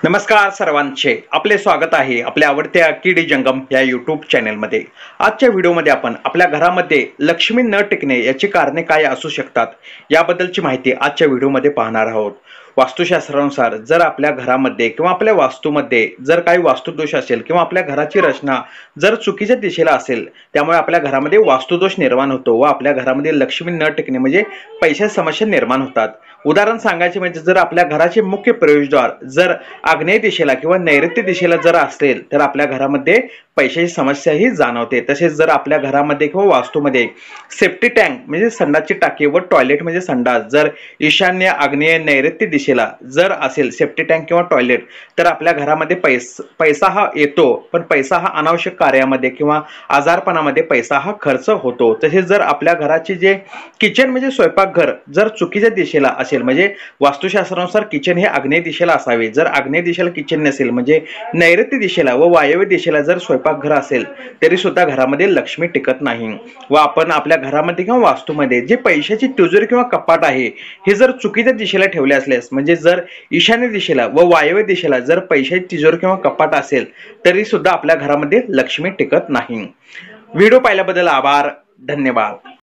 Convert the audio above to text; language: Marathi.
नमस्कार सर्वांचे आपले स्वागत आहे आपल्या आवडत्या किडी जंगम या यूट्यूब चॅनलमध्ये। आजच्या व्हिडिओमध्ये आपण आपल्या घरामध्ये लक्ष्मी न टिकणे याची कारणे काय असू शकतात याबद्दलची माहिती आजच्या व्हिडिओमध्ये पाहणार आहोत। वास्तुशास्त्रानुसार जर आपल्या घरामध्ये किंवा आपल्या वास्तूमध्ये जर काही वास्तुदोष असेल किंवा आपल्या घराची रचना जर चुकीच्या दिशेला असेल त्यामुळे आपल्या घरामध्ये वास्तुदोष निर्माण होतो व आपल्या घरामध्ये लक्ष्मी न टिकणे म्हणजे पैशाची समस्या निर्माण होतात। उदाहरण सांगायचे म्हणजे जर आपल्या घराचे मुख्य प्रवेशद्वार जर आग्नेय दिशेला किंवा नैऋत्य दिशेला जर असेल तर आपल्या घरामध्ये पैशाची समस्या ही जाणवते। तसेच जर आपल्या घरामध्ये किंवा वास्तूमध्ये सेफ्टी टँक म्हणजे संडासची टाकी व टॉयलेट म्हणजे संडास जर ईशान्य आग्नेय नैऋत्य दिशेला जर असेल सेफ्टी टँक किंवा टॉयलेट तर आपल्या घरामध्ये पैसा हा येतो, पण पैसा हा अनावश्यक कार्यामध्ये किंवा आजारपणामध्ये पैसा हा खर्च होतो। तसेच जर आपल्या घराची जे किचन म्हणजे स्वयंपाकघर जर चुकीच्या दिशेला असेल म्हणजे वास्तुशास्त्रानुसार किचन हे आग्नेय दिशेला असावे, जर आग्नेय दिशेला किचन नसेल म्हणजे नैऋत्य दिशेला व वायव्य दिशेला जर स्वयंपाकघर असेल तरी सुद्धा घरामध्ये लक्ष्मी टिकत नाही। व आपण आपल्या घरामध्ये किंवा वास्तूमध्ये जे पैशाची तिजोरी किंवा कपाट आहे हे जर चुकीच्या दिशेला ठेवले असल्यास म्हणजे जर ईशान्य दिशेला व वायव्य दिशेला जर पैशाची तिजोरी किंवा कपाट असेल तरी सुद्धा आपल्या घरामध्ये लक्ष्मी टिकत नाही। व्हिडिओ पाहिल्याबद्दल आभार, धन्यवाद।